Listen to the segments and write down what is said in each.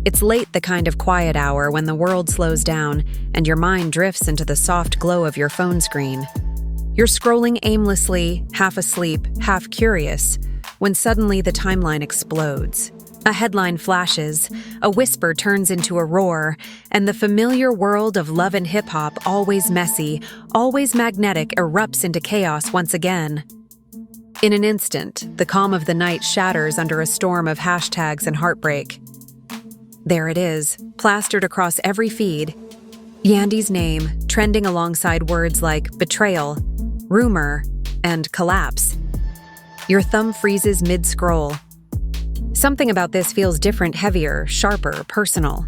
It's late, the kind of quiet hour when the world slows down and your mind drifts into the soft glow of your phone screen. You're scrolling aimlessly, half asleep, half curious, when suddenly the timeline explodes. A headline flashes, a whisper turns into a roar, and the familiar world of love and hip-hop, always messy, always magnetic, erupts into chaos once again. In an instant, the calm of the night shatters under a storm of hashtags and heartbreak. There it is, plastered across every feed. Yandy's name, trending alongside words like betrayal, rumor, and collapse. Your thumb freezes mid-scroll. Something about this feels different, heavier, sharper, personal.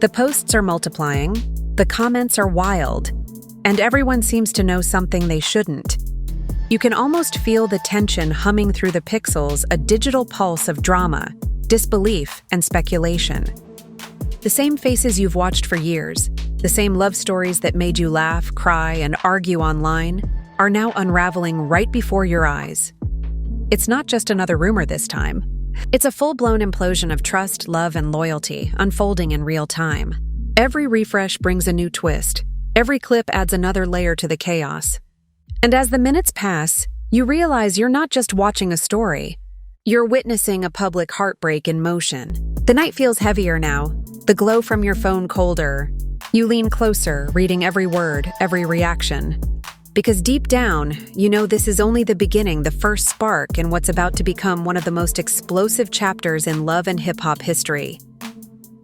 The posts are multiplying, the comments are wild, and everyone seems to know something they shouldn't. You can almost feel the tension humming through the pixels, a digital pulse of drama, disbelief, and speculation. The same faces you've watched for years, the same love stories that made you laugh, cry, and argue online, are now unraveling right before your eyes. It's not just another rumor this time. It's a full-blown implosion of trust, love, and loyalty, unfolding in real time. Every refresh brings a new twist. Every clip adds another layer to the chaos. And as the minutes pass, you realize you're not just watching a story. You're witnessing a public heartbreak in motion. The night feels heavier now, the glow from your phone colder. You lean closer, reading every word, every reaction. Because deep down, you know this is only the beginning, the first spark in what's about to become one of the most explosive chapters in love and hip-hop history.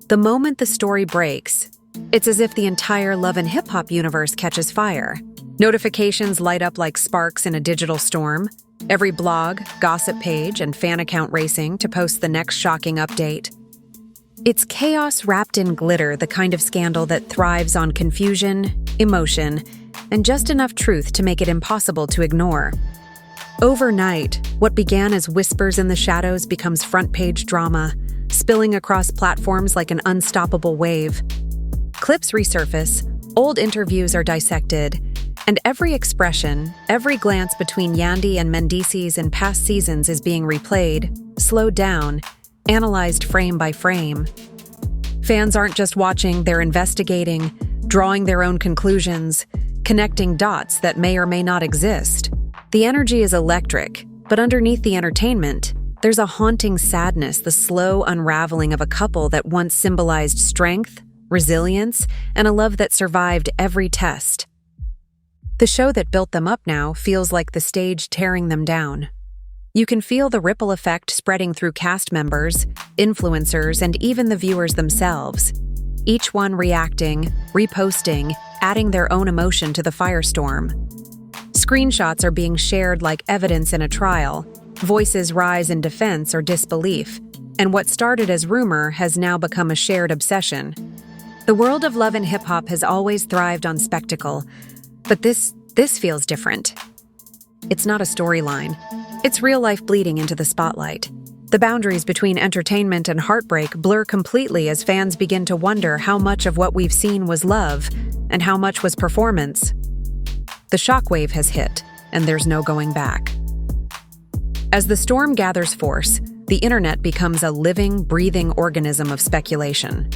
The moment the story breaks, it's as if the entire love and hip-hop universe catches fire. Notifications light up like sparks in a digital storm. Every blog, gossip page, and fan account racing to post the next shocking update. It's chaos wrapped in glitter, the kind of scandal that thrives on confusion, emotion, and just enough truth to make it impossible to ignore. Overnight, what began as whispers in the shadows becomes front-page drama, spilling across platforms like an unstoppable wave. Clips resurface, old interviews are dissected, and every expression, every glance between Yandy and Mendeecees in past seasons is being replayed, slowed down, analyzed frame by frame. Fans aren't just watching, they're investigating, drawing their own conclusions, connecting dots that may or may not exist. The energy is electric, but underneath the entertainment, there's a haunting sadness, the slow unraveling of a couple that once symbolized strength, resilience, and a love that survived every test. The show that built them up now feels like the stage tearing them down. You can feel the ripple effect spreading through cast members, influencers, and even the viewers themselves. Each one reacting, reposting, adding their own emotion to the firestorm. Screenshots are being shared like evidence in a trial. Voices rise in defense or disbelief, and what started as rumor has now become a shared obsession. The world of love and hip-hop has always thrived on spectacle, but this feels different. It's not a storyline. It's real life bleeding into the spotlight. The boundaries between entertainment and heartbreak blur completely as fans begin to wonder how much of what we've seen was love and how much was performance. The shockwave has hit, and there's no going back. As the storm gathers force, the internet becomes a living, breathing organism of speculation.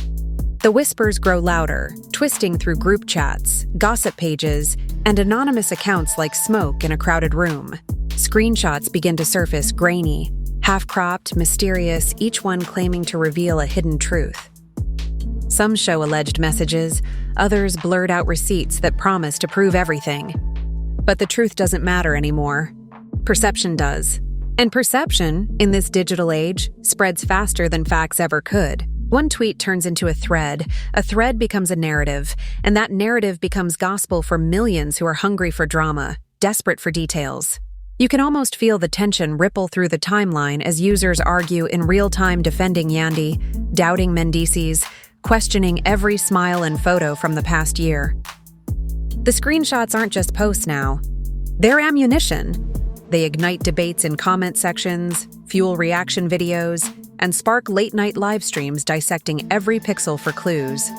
The whispers grow louder, twisting through group chats, gossip pages, and anonymous accounts like smoke in a crowded room. Screenshots begin to surface, grainy, half-cropped, mysterious, each one claiming to reveal a hidden truth. Some show alleged messages, others blurred out receipts that promise to prove everything. But the truth doesn't matter anymore. Perception does. And perception, in this digital age, spreads faster than facts ever could. One tweet turns into a thread becomes a narrative, and that narrative becomes gospel for millions who are hungry for drama, desperate for details. You can almost feel the tension ripple through the timeline as users argue in real time, defending Yandy, doubting Mendeecees, questioning every smile and photo from the past year. The screenshots aren't just posts now. They're ammunition. They ignite debates in comment sections, fuel reaction videos, and spark late-night live streams dissecting every pixel for clues.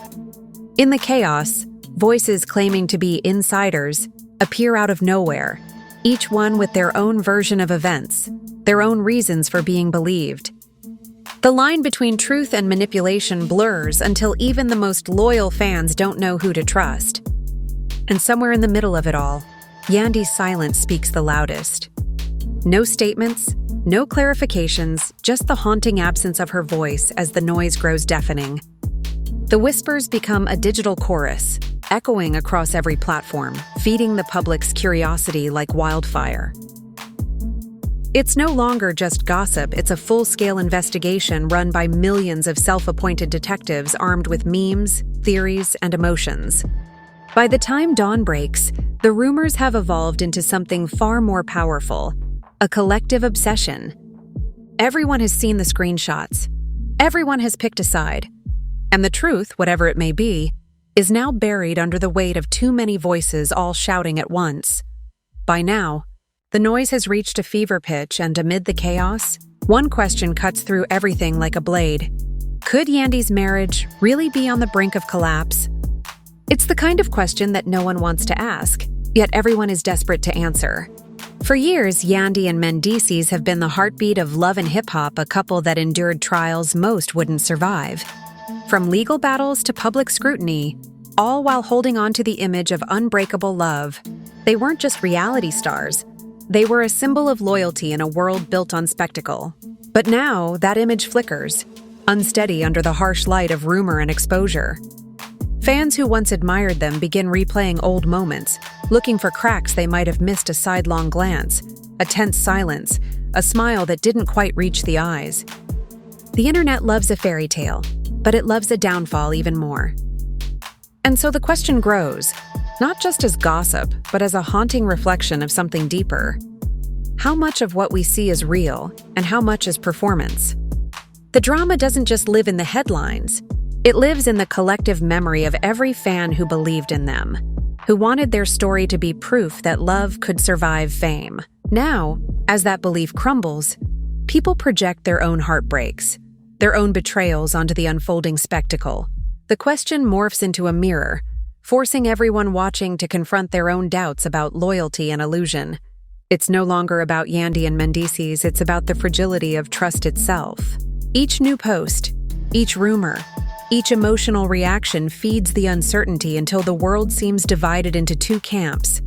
In the chaos, voices claiming to be insiders appear out of nowhere, each one with their own version of events, their own reasons for being believed. The line between truth and manipulation blurs until even the most loyal fans don't know who to trust. And somewhere in the middle of it all, Yandy's silence speaks the loudest. No statements, no clarifications, just the haunting absence of her voice as the noise grows deafening. The whispers become a digital chorus, echoing across every platform, feeding the public's curiosity like wildfire. It's no longer just gossip, it's a full-scale investigation run by millions of self-appointed detectives armed with memes, theories, and emotions. By the time dawn breaks, the rumors have evolved into something far more powerful, a collective obsession. Everyone has seen the screenshots. Everyone has picked a side. And the truth, whatever it may be, is now buried under the weight of too many voices all shouting at once. By now, the noise has reached a fever pitch, and amid the chaos, one question cuts through everything like a blade. Could Yandy's marriage really be on the brink of collapse? It's the kind of question that no one wants to ask, yet everyone is desperate to answer. For years, Yandy and Mendeecees have been the heartbeat of love and hip-hop, a couple that endured trials most wouldn't survive. From legal battles to public scrutiny, all while holding on to the image of unbreakable love. They weren't just reality stars. They were a symbol of loyalty in a world built on spectacle. But now, that image flickers, unsteady under the harsh light of rumor and exposure. Fans who once admired them begin replaying old moments, looking for cracks they might have missed: a sidelong glance, a tense silence, a smile that didn't quite reach the eyes. The internet loves a fairy tale, but it loves a downfall even more. And so the question grows, not just as gossip, but as a haunting reflection of something deeper. How much of what we see is real, and how much is performance? The drama doesn't just live in the headlines. It lives in the collective memory of every fan who believed in them, who wanted their story to be proof that love could survive fame. Now, as that belief crumbles, people project their own heartbreaks, their own betrayals onto the unfolding spectacle. The question morphs into a mirror, forcing everyone watching to confront their own doubts about loyalty and illusion. It's no longer about Yandy and Mendeecees, it's about the fragility of trust itself. Each new post, each rumor, each emotional reaction feeds the uncertainty until the world seems divided into two camps: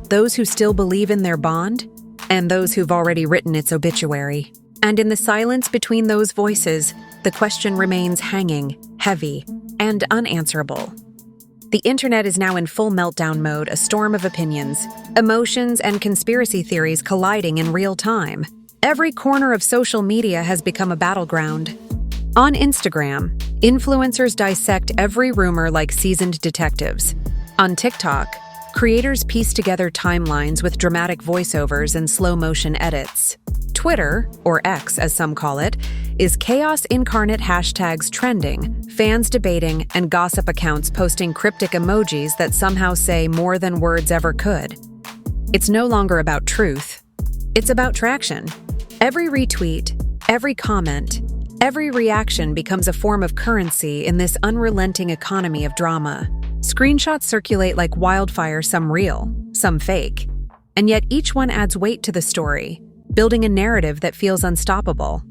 those who still believe in their bond, and those who've already written its obituary. And in the silence between those voices, the question remains hanging, heavy, and unanswerable. The internet is now in full meltdown mode, a storm of opinions, emotions, and conspiracy theories colliding in real time. Every corner of social media has become a battleground. On Instagram, influencers dissect every rumor like seasoned detectives. On TikTok, creators piece together timelines with dramatic voiceovers and slow-motion edits. Twitter, or X as some call it, is chaos incarnate: hashtags trending, fans debating, and gossip accounts posting cryptic emojis that somehow say more than words ever could. It's no longer about truth. It's about traction. Every retweet, every comment, every reaction becomes a form of currency in this unrelenting economy of drama. Screenshots circulate like wildfire, some real, some fake. And yet each one adds weight to the story, building a narrative that feels unstoppable.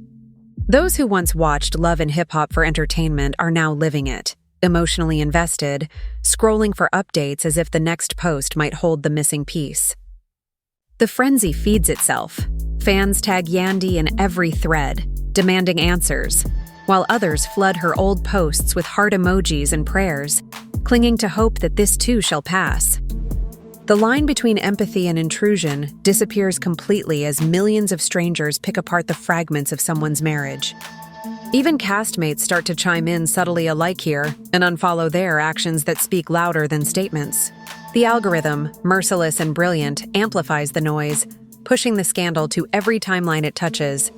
Those who once watched love and hip-hop for entertainment are now living it, emotionally invested, scrolling for updates as if the next post might hold the missing piece. The frenzy feeds itself. Fans tag Yandy in every thread, demanding answers, while others flood her old posts with heart emojis and prayers, clinging to hope that this too shall pass. The line between empathy and intrusion disappears completely as millions of strangers pick apart the fragments of someone's marriage. Even castmates start to chime in subtly alike here and unfollow their actions that speak louder than statements. The algorithm, merciless and brilliant, amplifies the noise, pushing the scandal to every timeline it touches.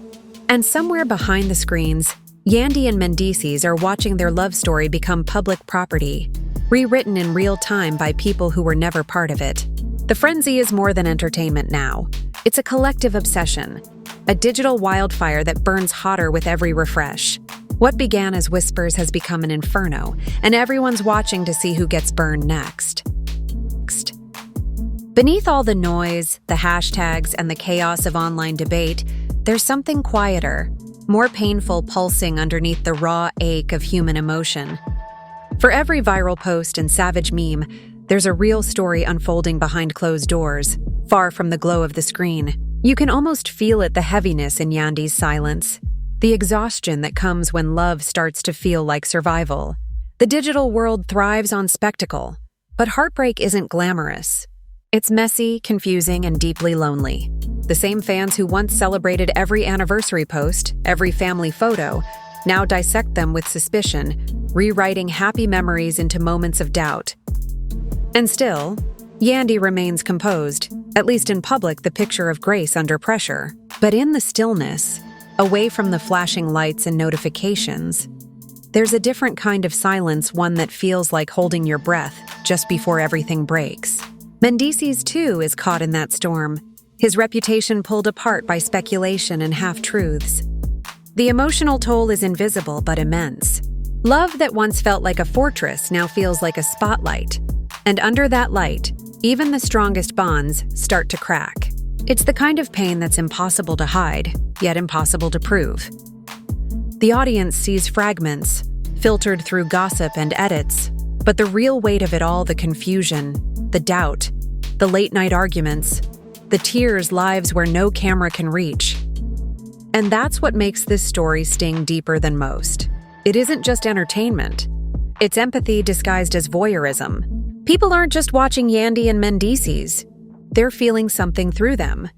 And somewhere behind the screens, Yandy and Mendeecees are watching their love story become public property, rewritten in real time by people who were never part of it. The frenzy is more than entertainment now. It's a collective obsession, a digital wildfire that burns hotter with every refresh. What began as whispers has become an inferno, and everyone's watching to see who gets burned next. Beneath all the noise, the hashtags, and the chaos of online debate, there's something quieter, more painful pulsing underneath the raw ache of human emotion. For every viral post and savage meme, there's a real story unfolding behind closed doors, far from the glow of the screen. You can almost feel it, the heaviness in Yandy's silence, the exhaustion that comes when love starts to feel like survival. The digital world thrives on spectacle, but heartbreak isn't glamorous. It's messy, confusing, and deeply lonely. The same fans who once celebrated every anniversary post, every family photo, now dissect them with suspicion, rewriting happy memories into moments of doubt. And still, Yandy remains composed, at least in public, the picture of grace under pressure. But in the stillness, away from the flashing lights and notifications, there's a different kind of silence, one that feels like holding your breath just before everything breaks. Mendeecees, too, is caught in that storm, his reputation pulled apart by speculation and half-truths. The emotional toll is invisible but immense. Love that once felt like a fortress now feels like a spotlight. And under that light, even the strongest bonds start to crack. It's the kind of pain that's impossible to hide, yet impossible to prove. The audience sees fragments, filtered through gossip and edits, but the real weight of it all, the confusion, the doubt, the late-night arguments, the tears, lives where no camera can reach. And that's what makes this story sting deeper than most. It isn't just entertainment. It's empathy disguised as voyeurism. People aren't just watching Yandy and Mendeecees. They're feeling something through them.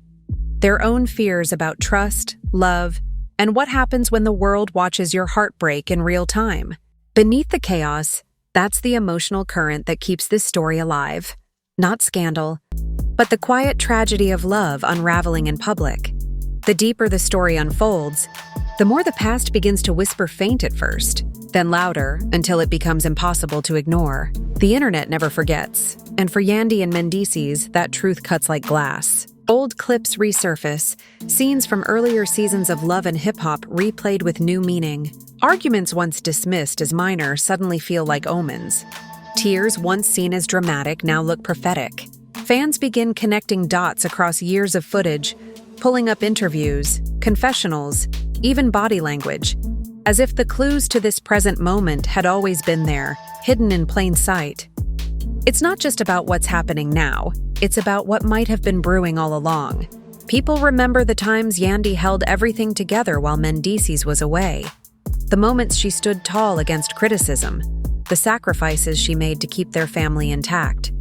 Their own fears about trust, love, and what happens when the world watches your heart break in real time. Beneath the chaos, that's the emotional current that keeps this story alive. Not scandal, but the quiet tragedy of love unraveling in public. The deeper the story unfolds, the more the past begins to whisper, faint at first, then louder until it becomes impossible to ignore. The internet never forgets, and for Yandy and Mendeecees, that truth cuts like glass. Old clips resurface, scenes from earlier seasons of love and hip-hop replayed with new meaning. Arguments once dismissed as minor suddenly feel like omens. Tears once seen as dramatic now look prophetic. Fans begin connecting dots across years of footage, pulling up interviews, confessionals, even body language, as if the clues to this present moment had always been there, hidden in plain sight. It's not just about what's happening now, it's about what might have been brewing all along. People remember the times Yandy held everything together while Mendeecees was away. The moments she stood tall against criticism, the sacrifices she made to keep their family intact.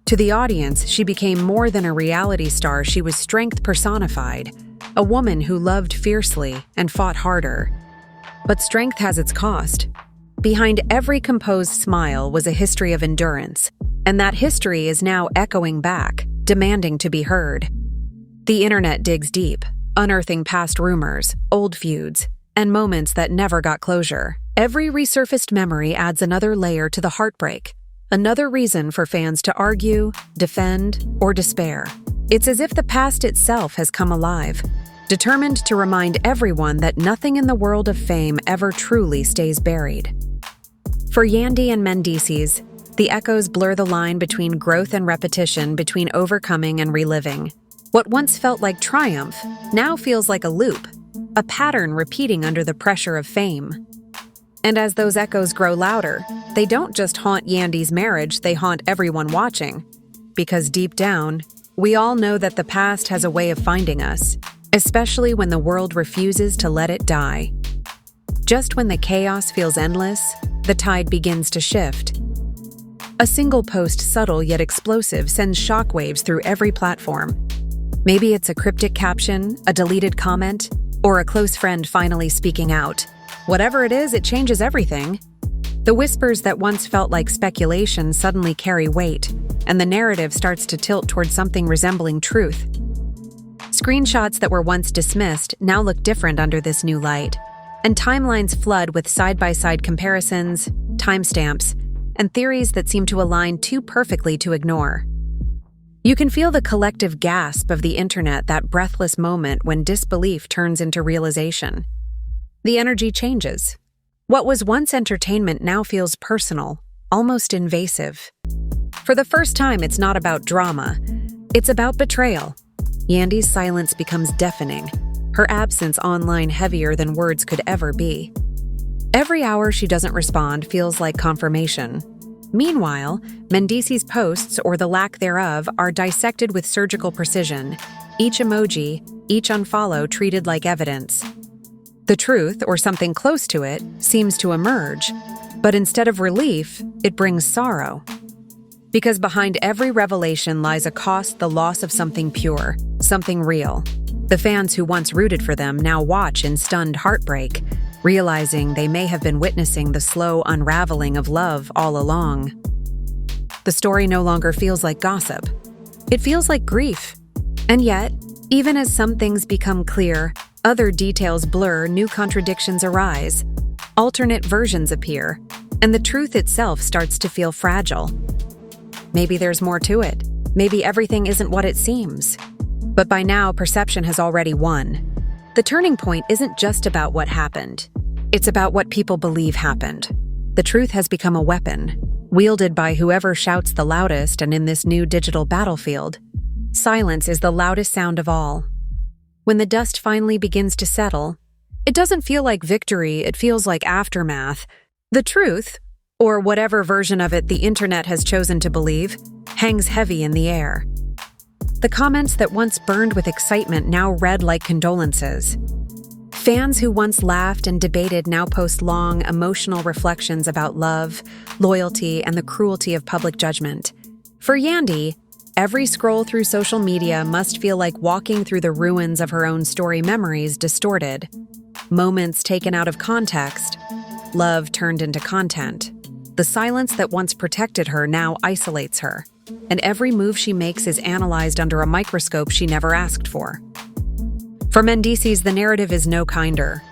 To the audience, she became more than a reality star. She was strength personified, a woman who loved fiercely and fought harder. But strength has its cost. Behind every composed smile was a history of endurance, and that history is now echoing back, demanding to be heard. The internet digs deep, unearthing past rumors, old feuds, and moments that never got closure. Every resurfaced memory adds another layer to the heartbreak, another reason for fans to argue, defend, or despair. It's as if the past itself has come alive, determined to remind everyone that nothing in the world of fame ever truly stays buried. For Yandy and Mendeecees, the echoes blur the line between growth and repetition, between overcoming and reliving. What once felt like triumph now feels like a loop, a pattern repeating under the pressure of fame. And as those echoes grow louder, they don't just haunt Yandy's marriage, they haunt everyone watching. Because deep down, we all know that the past has a way of finding us, especially when the world refuses to let it die. Just when the chaos feels endless, the tide begins to shift. A single post, subtle yet explosive, sends shockwaves through every platform. Maybe it's a cryptic caption, a deleted comment, or a close friend finally speaking out. Whatever it is, it changes everything. The whispers that once felt like speculation suddenly carry weight, and the narrative starts to tilt towards something resembling truth. Screenshots that were once dismissed now look different under this new light, and timelines flood with side-by-side comparisons, timestamps, and theories that seem to align too perfectly to ignore. You can feel the collective gasp of the internet, that breathless moment when disbelief turns into realization. The energy changes. What was once entertainment now feels personal, almost invasive. For the first time, it's not about drama. It's about betrayal. Yandy's silence becomes deafening. her absence online heavier than words could ever be. Every hour she doesn't respond feels like confirmation. Meanwhile, Mendeecees' posts, or the lack thereof, are dissected with surgical precision, each emoji, each unfollow treated like evidence. The truth, or something close to it, seems to emerge, but instead of relief, it brings sorrow. Because behind every revelation lies a cost, the loss of something pure, something real. The fans who once rooted for them now watch in stunned heartbreak, realizing they may have been witnessing the slow unraveling of love all along. The story no longer feels like gossip. It feels like grief. And yet, even as some things become clear, other details blur, new contradictions arise. Alternate versions appear, and the truth itself starts to feel fragile. Maybe there's more to it. Maybe everything isn't what it seems. But by now, perception has already won. The turning point isn't just about what happened. It's about what people believe happened. The truth has become a weapon, wielded by whoever shouts the loudest, and in this new digital battlefield, silence is the loudest sound of all. When the dust finally begins to settle, it doesn't feel like victory, it feels like aftermath. The truth, or whatever version of it the internet has chosen to believe, hangs heavy in the air. The comments that once burned with excitement now read like condolences. Fans who once laughed and debated now post long, emotional reflections about love, loyalty, and the cruelty of public judgment. For Yandy, every scroll through social media must feel like walking through the ruins of her own story, memories distorted, moments taken out of context, love turned into content. The silence that once protected her now isolates her, and every move she makes is analyzed under a microscope she never asked for. For Mendeecees, the narrative is no kinder.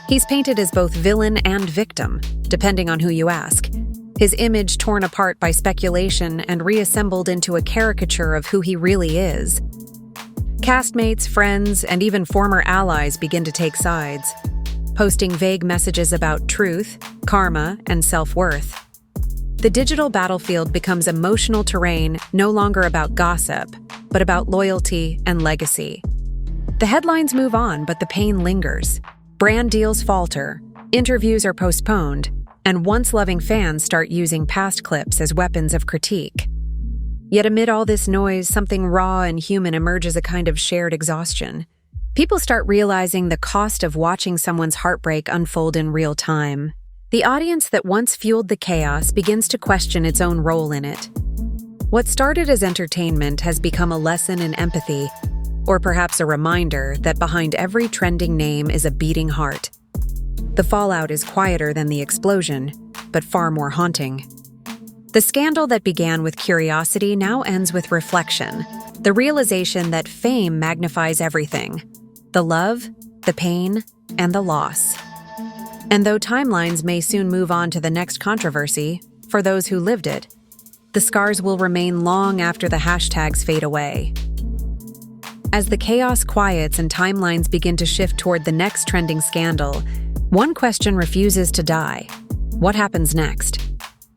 He's painted as both villain and victim, depending on who you ask. His image torn apart by speculation and reassembled into a caricature of who he really is. Castmates, friends, and even former allies begin to take sides, posting vague messages about truth, karma, and self-worth. The digital battlefield becomes emotional terrain, no longer about gossip, but about loyalty and legacy. The headlines move on, but the pain lingers. Brand deals falter, interviews are postponed, and once-loving fans start using past clips as weapons of critique. Yet amid all this noise, something raw and human emerges, a kind of shared exhaustion. People start realizing the cost of watching someone's heartbreak unfold in real time. The audience that once fueled the chaos begins to question its own role in it. What started as entertainment has become a lesson in empathy, or perhaps a reminder that behind every trending name is a beating heart. The fallout is quieter than the explosion, but far more haunting. The scandal that began with curiosity now ends with reflection, the realization that fame magnifies everything: the love, the pain, and the loss. And though timelines may soon move on to the next controversy, for those who lived it, the scars will remain long after the hashtags fade away. As the chaos quiets and timelines begin to shift toward the next trending scandal, one question refuses to die: what happens next?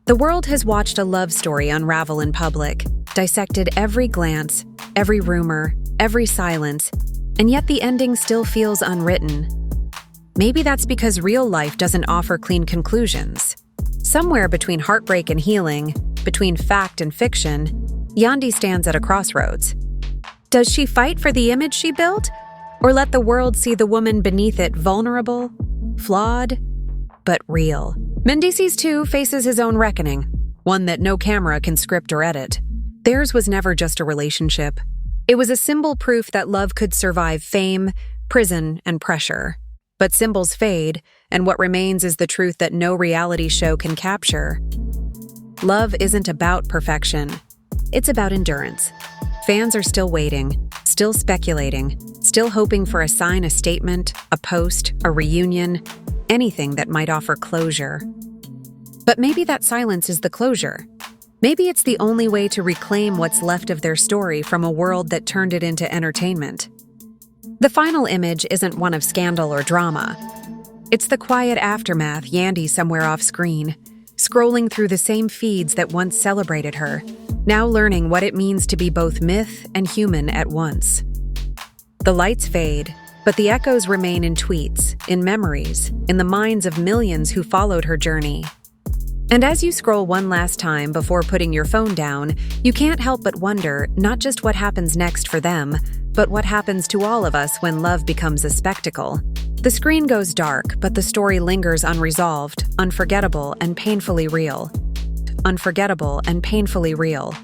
The world has watched a love story unravel in public, dissected every glance, every rumor, every silence, and yet the ending still feels unwritten. Maybe that's because real life doesn't offer clean conclusions. Somewhere between heartbreak and healing, between fact and fiction, Yandy stands at a crossroads. Does she fight for the image she built, or let the world see the woman beneath it vulnerable, flawed, but real? Mendeecees too faces his own reckoning, one that no camera can script or edit. Theirs was never just a relationship. It was a symbol proof that love could survive fame, prison, and pressure. But symbols fade, and what remains is the truth that no reality show can capture. Love isn't about perfection. It's about endurance. Fans are still waiting, still speculating, still hoping for a sign, a statement, a post, a reunion, anything that might offer closure. But maybe that silence is the closure. Maybe it's the only way to reclaim what's left of their story from a world that turned it into entertainment. The final image isn't one of scandal or drama. It's the quiet aftermath, Yandy somewhere off screen, scrolling through the same feeds that once celebrated her, now learning what it means to be both myth and human at once. The lights fade, But the echoes remain in tweets, in memories, in the minds of millions who followed her journey. And as you scroll one last time before putting your phone down, you can't help but wonder not just what happens next for them, but what happens to all of us when love becomes a spectacle. The screen goes dark, but the story lingers unresolved, unforgettable, and painfully real. Unforgettable and painfully real.